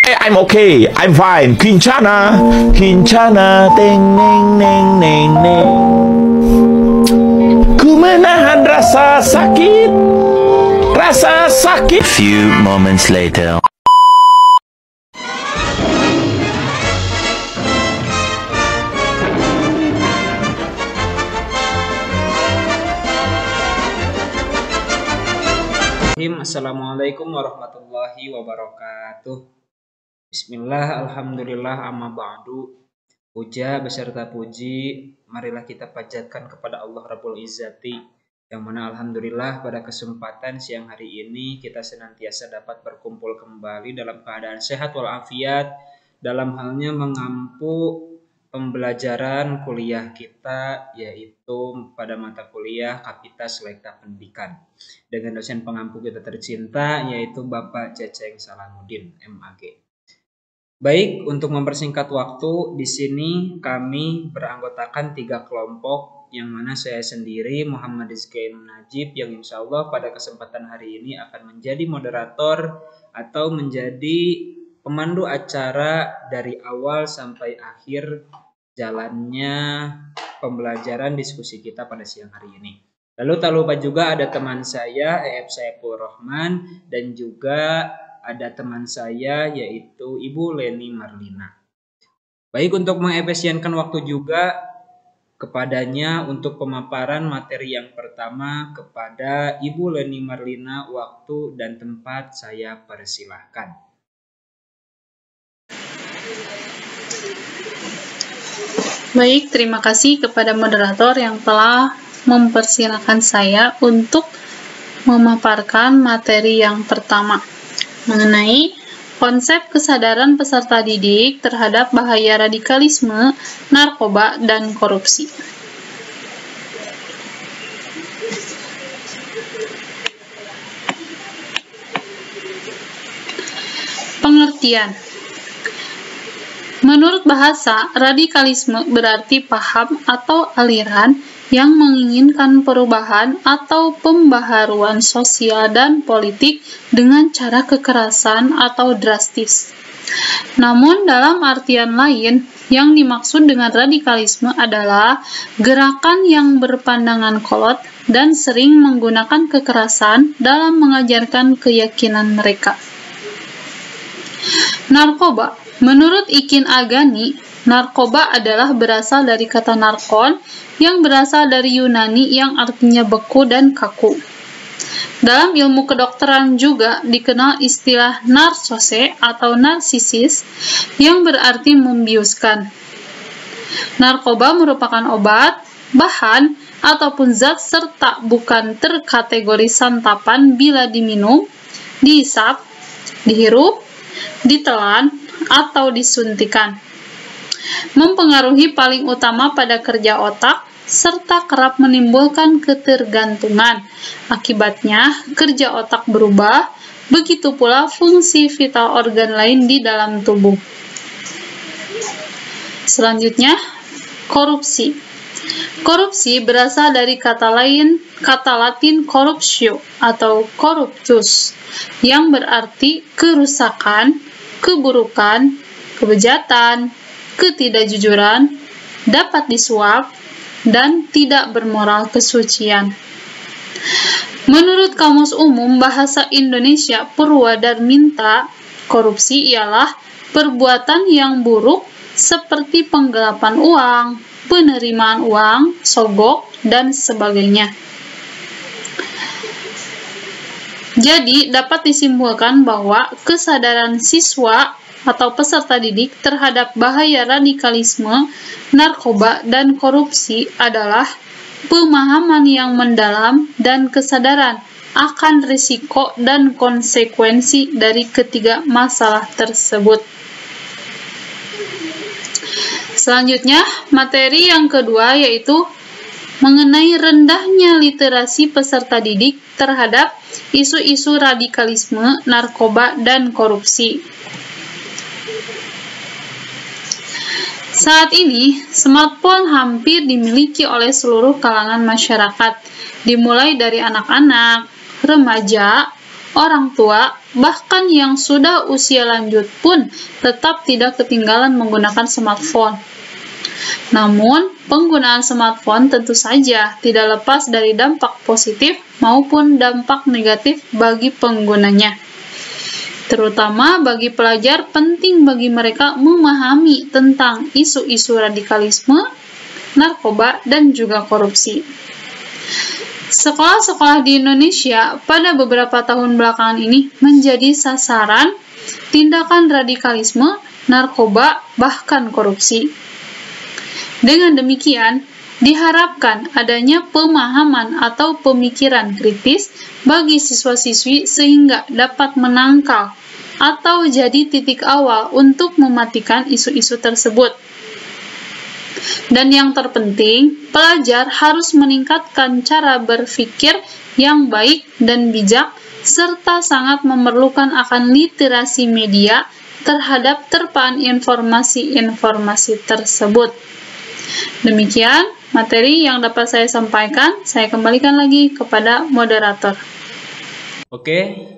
I'm okay, I'm fine. Kincana, kincana, teng neng neng neng neng. Ku menahan rasa sakit, rasa sakit. Few moments later. Assalamualaikum warahmatullahi wabarakatuh. Bismillah, alhamdulillah, amma ba'du. Puja beserta puji, marilah kita panjatkan kepada Allah Rabbul Izzati, yang mana alhamdulillah pada kesempatan siang hari ini kita senantiasa dapat berkumpul kembali dalam keadaan sehat walafiat, dalam halnya mengampu pembelajaran kuliah kita, yaitu pada mata kuliah Kapita Selekta Pendidikan dengan dosen pengampu kita tercinta, yaitu Bapak Ceceng Salamuddin MAG. Baik, untuk mempersingkat waktu, di sini kami beranggotakan 3 kelompok, yang mana saya sendiri Muhammad Rizky Najib, yang insya Allah pada kesempatan hari ini akan menjadi moderator atau menjadi pemandu acara dari awal sampai akhir jalannya pembelajaran diskusi kita pada siang hari ini. Lalu tak lupa juga ada teman saya EF Saiful Rahman, dan juga ada teman saya yaitu Ibu Leni Marlina. Baik, untuk mengefisienkan waktu juga kepadanya untuk pemaparan materi yang pertama, kepada Ibu Leni Marlina, waktu dan tempat saya persilahkan. Baik, terima kasih kepada moderator yang telah mempersilahkan saya untuk memaparkan materi yang pertama mengenai konsep kesadaran peserta didik terhadap bahaya radikalisme, narkoba, dan korupsi. Pengertian. Menurut bahasa, radikalisme berarti paham atau aliran yang menginginkan perubahan atau pembaharuan sosial dan politik dengan cara kekerasan atau drastis. Namun, dalam artian lain, yang dimaksud dengan radikalisme adalah gerakan yang berpandangan kolot dan sering menggunakan kekerasan dalam mengajarkan keyakinan mereka. Narkoba. Menurut Ikin Agani, narkoba adalah berasal dari kata narkon yang berasal dari Yunani yang artinya beku dan kaku. Dalam ilmu kedokteran juga dikenal istilah narsose atau narsisis yang berarti membiuskan. Narkoba merupakan obat, bahan, ataupun zat serta bukan terkategori santapan bila diminum, dihisap, dihirup, ditelan, atau disuntikan. Mempengaruhi paling utama pada kerja otak, serta kerap menimbulkan ketergantungan. Akibatnya, kerja otak berubah, begitu pula fungsi vital organ lain di dalam tubuh. Selanjutnya, korupsi. Korupsi berasal dari kata Latin corruptio atau corruptus, yang berarti kerusakan, keburukan, kebejatan, ketidakjujuran, dapat disuap, dan tidak bermoral kesucian. Menurut Kamus Umum Bahasa Indonesia Purwadarminta, korupsi ialah perbuatan yang buruk seperti penggelapan uang, penerimaan uang, sogok, dan sebagainya. Jadi, dapat disimpulkan bahwa kesadaran siswa atau peserta didik terhadap bahaya radikalisme, narkoba, dan korupsi adalah pemahaman yang mendalam dan kesadaran akan risiko dan konsekuensi dari ketiga masalah tersebut. Selanjutnya, materi yang kedua yaitu mengenai rendahnya literasi peserta didik terhadap isu-isu radikalisme, narkoba, dan korupsi. Saat ini, smartphone hampir dimiliki oleh seluruh kalangan masyarakat, dimulai dari anak-anak, remaja, orang tua, bahkan yang sudah usia lanjut pun tetap tidak ketinggalan menggunakan smartphone. Namun, penggunaan smartphone tentu saja tidak lepas dari dampak positif maupun dampak negatif bagi penggunanya. Terutama bagi pelajar, penting bagi mereka memahami tentang isu-isu radikalisme, narkoba, dan juga korupsi. Sekolah-sekolah di Indonesia pada beberapa tahun belakangan ini menjadi sasaran tindakan radikalisme, narkoba, bahkan korupsi. Dengan demikian, diharapkan adanya pemahaman atau pemikiran kritis bagi siswa-siswi sehingga dapat menangkal atau jadi titik awal untuk mematikan isu-isu tersebut. Dan yang terpenting, pelajar harus meningkatkan cara berpikir yang baik dan bijak, serta sangat memerlukan akan literasi media terhadap terpaan informasi-informasi tersebut. Demikian materi yang dapat saya sampaikan. Saya kembalikan lagi kepada moderator. Oke,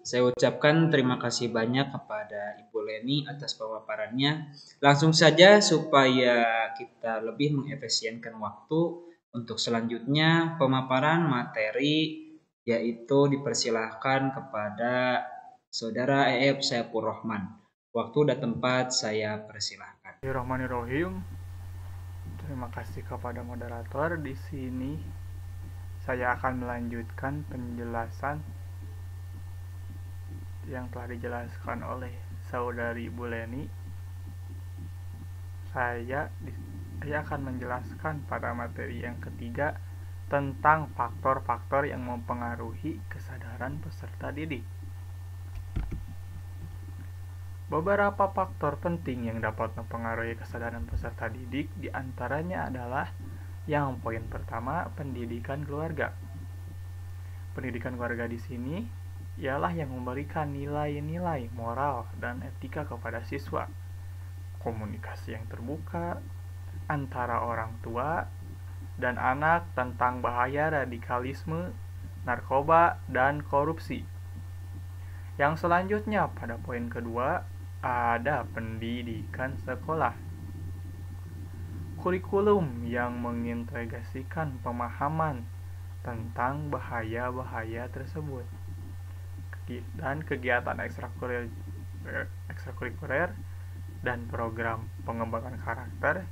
saya ucapkan terima kasih banyak kepada Ibu Leni atas pemaparannya. Langsung saja supaya kita lebih mengefisienkan waktu, untuk selanjutnya pemaparan materi yaitu dipersilahkan kepada Saudara EF Saifur Rahman. Waktu dan tempat saya persilahkan. Bismillahirrahmanirrahim. Terima kasih kepada moderator. Di sini saya akan melanjutkan penjelasan yang telah dijelaskan oleh Saudari Ibu Leni. Saya akan menjelaskan pada materi yang ketiga tentang faktor-faktor yang mempengaruhi kesadaran peserta didik. Beberapa faktor penting yang dapat mempengaruhi kesadaran peserta didik diantaranya adalah yang poin pertama, pendidikan keluarga. Pendidikan keluarga di sini ialah yang memberikan nilai-nilai moral dan etika kepada siswa. Komunikasi yang terbuka antara orang tua dan anak tentang bahaya radikalisme, narkoba, dan korupsi. Yang selanjutnya pada poin kedua, ada pendidikan sekolah. Kurikulum yang mengintegrasikan pemahaman tentang bahaya-bahaya tersebut. Dan kegiatan ekstrakurikuler dan program pengembangan karakter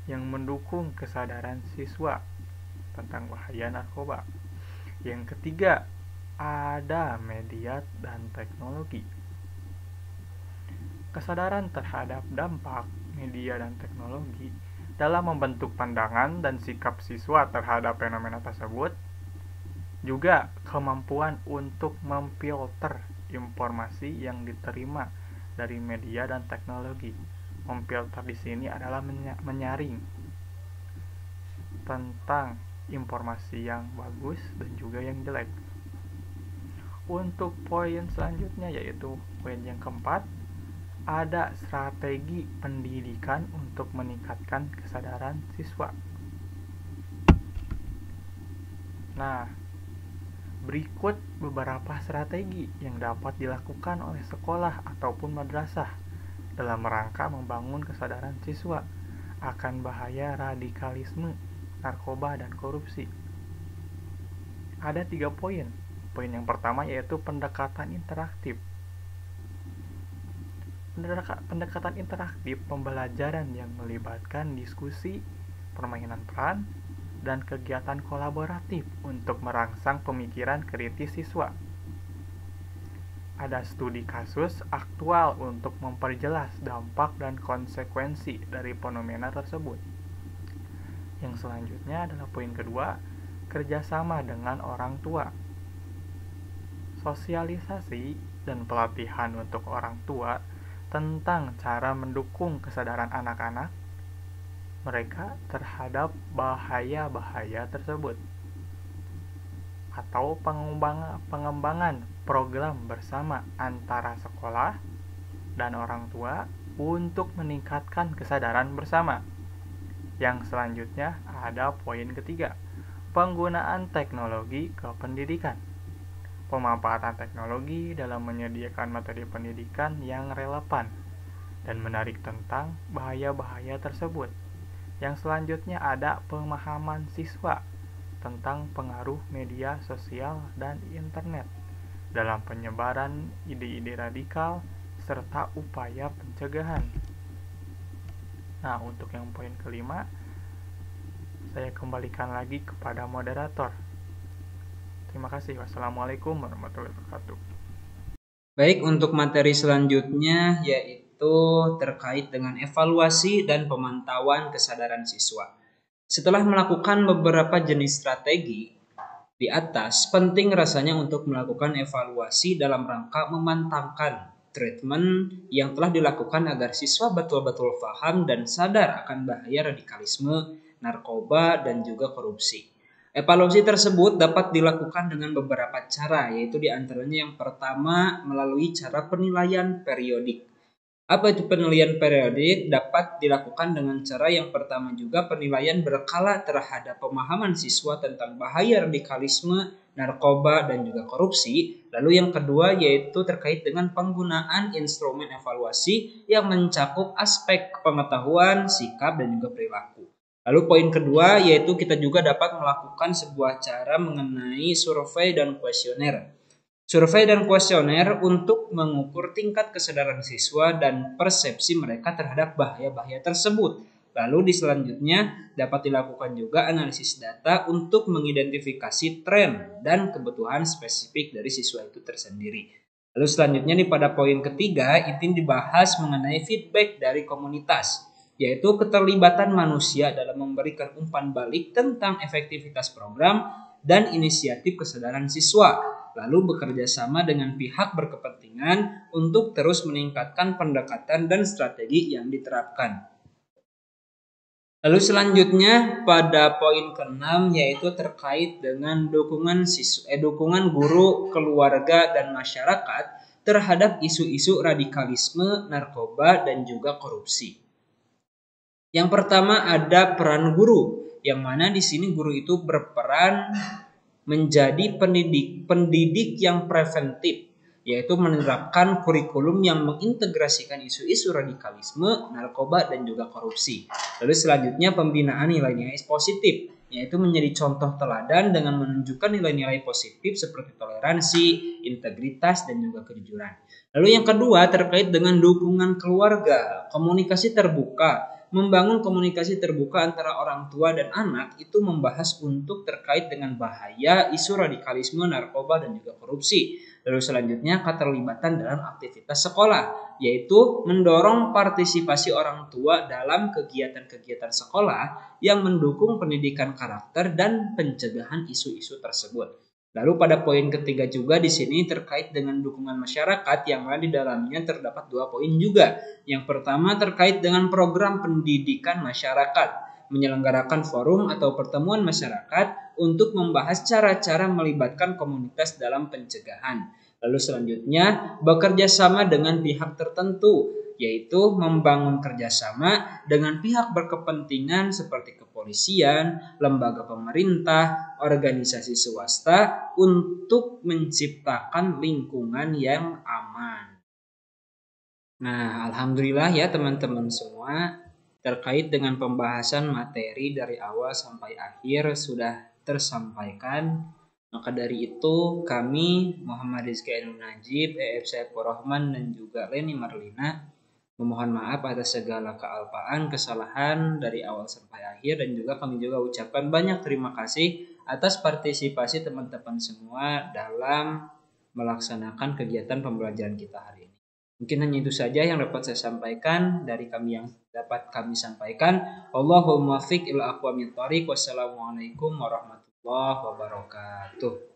yang mendukung kesadaran siswa tentang bahaya narkoba. Yang ketiga, ada media dan teknologi. Kesadaran terhadap dampak media dan teknologi dalam membentuk pandangan dan sikap siswa terhadap fenomena tersebut, juga kemampuan untuk memfilter informasi yang diterima dari media dan teknologi. Memfilter di sini adalah menyaring tentang informasi yang bagus dan juga yang jelek. Untuk poin selanjutnya yaitu poin yang keempat, ada strategi pendidikan untuk meningkatkan kesadaran siswa. Nah, berikut beberapa strategi yang dapat dilakukan oleh sekolah ataupun madrasah dalam rangka membangun kesadaran siswa akan bahaya radikalisme, narkoba, dan korupsi. Ada 3 poin. Poin yang pertama yaitu pendekatan interaktif. Pendekatan interaktif pembelajaran yang melibatkan diskusi, permainan peran, dan kegiatan kolaboratif untuk merangsang pemikiran kritis siswa. Ada studi kasus aktual untuk memperjelas dampak dan konsekuensi dari fenomena tersebut. Yang selanjutnya adalah poin kedua, kerjasama dengan orang tua. Sosialisasi dan pelatihan untuk orang tua tentang cara mendukung kesadaran anak-anak mereka terhadap bahaya-bahaya tersebut, atau pengembangan program bersama antara sekolah dan orang tua untuk meningkatkan kesadaran bersama. Yang selanjutnya ada poin ketiga, penggunaan teknologi ke pendidikan. pemanfaatan teknologi dalam menyediakan materi pendidikan yang relevan, dan menarik tentang bahaya-bahaya tersebut. Yang selanjutnya ada pemahaman siswa tentang pengaruh media sosial dan internet dalam penyebaran ide-ide radikal serta upaya pencegahan. Nah, untuk yang poin kelima, saya kembalikan lagi kepada moderator. Terima kasih. Wassalamualaikum warahmatullahi wabarakatuh. Baik, untuk materi selanjutnya yaitu terkait dengan evaluasi dan pemantauan kesadaran siswa. Setelah melakukan beberapa jenis strategi di atas, penting rasanya untuk melakukan evaluasi dalam rangka memantapkan treatment yang telah dilakukan agar siswa betul-betul paham dan sadar akan bahaya radikalisme, narkoba, dan juga korupsi. Evaluasi tersebut dapat dilakukan dengan beberapa cara, yaitu diantaranya yang pertama melalui cara penilaian periodik. Apa itu penilaian periodik? Dapat dilakukan dengan cara yang pertama juga penilaian berkala terhadap pemahaman siswa tentang bahaya radikalisme, narkoba, dan juga korupsi. Lalu yang kedua yaitu terkait dengan penggunaan instrumen evaluasi yang mencakup aspek pengetahuan, sikap, dan juga perilaku. Lalu poin kedua yaitu kita juga dapat melakukan sebuah cara mengenai survei dan kuesioner. Survei dan kuesioner untuk mengukur tingkat kesadaran siswa dan persepsi mereka terhadap bahaya-bahaya tersebut. Lalu di selanjutnya dapat dilakukan juga analisis data untuk mengidentifikasi tren dan kebutuhan spesifik dari siswa itu tersendiri. Lalu selanjutnya pada poin ketiga itu dibahas mengenai feedback dari komunitas, yaitu keterlibatan manusia dalam memberikan umpan balik tentang efektivitas program dan inisiatif kesadaran siswa, lalu bekerja sama dengan pihak berkepentingan untuk terus meningkatkan pendekatan dan strategi yang diterapkan. Lalu selanjutnya pada poin ke-6 yaitu terkait dengan dukungan guru, keluarga, dan masyarakat terhadap isu-isu radikalisme, narkoba, dan juga korupsi. Yang pertama ada peran guru, yang mana di sini guru itu berperan menjadi pendidik yang preventif, yaitu menerapkan kurikulum yang mengintegrasikan isu-isu radikalisme, narkoba, dan juga korupsi. Lalu selanjutnya pembinaan nilai-nilai positif, yaitu menjadi contoh teladan dengan menunjukkan nilai-nilai positif seperti toleransi, integritas, dan juga kejujuran. Lalu yang kedua terkait dengan dukungan keluarga, komunikasi terbuka. Membangun komunikasi terbuka antara orang tua dan anak itu membahas untuk terkait dengan bahaya isu radikalisme, narkoba, dan juga korupsi. Lalu selanjutnya keterlibatan dalam aktivitas sekolah, yaitu mendorong partisipasi orang tua dalam kegiatan-kegiatan sekolah yang mendukung pendidikan karakter dan pencegahan isu-isu tersebut. Lalu pada poin ketiga juga di sini terkait dengan dukungan masyarakat, yang mana di dalamnya terdapat 2 poin juga. Yang pertama terkait dengan program pendidikan masyarakat, menyelenggarakan forum atau pertemuan masyarakat untuk membahas cara-cara melibatkan komunitas dalam pencegahan. Lalu selanjutnya bekerja sama dengan pihak tertentu, yaitu membangun kerjasama dengan pihak berkepentingan seperti kepolisian, lembaga pemerintah, organisasi swasta untuk menciptakan lingkungan yang aman. Nah, alhamdulillah ya teman-teman semua, terkait dengan pembahasan materi dari awal sampai akhir sudah tersampaikan. Maka dari itu kami Muhammad Rizky Ainul Najib, EF Saifur Rahman, dan juga Leni Marlina memohon maaf atas segala kealpaan, kesalahan dari awal sampai akhir, dan juga kami juga ucapkan banyak terima kasih atas partisipasi teman-teman semua dalam melaksanakan kegiatan pembelajaran kita hari ini. Mungkin hanya itu saja yang dapat saya sampaikan dari kami yang dapat kami sampaikan. Allahumma fiq ila aqwamit thariq. Wassalamualaikum warahmatullahi wabarakatuh.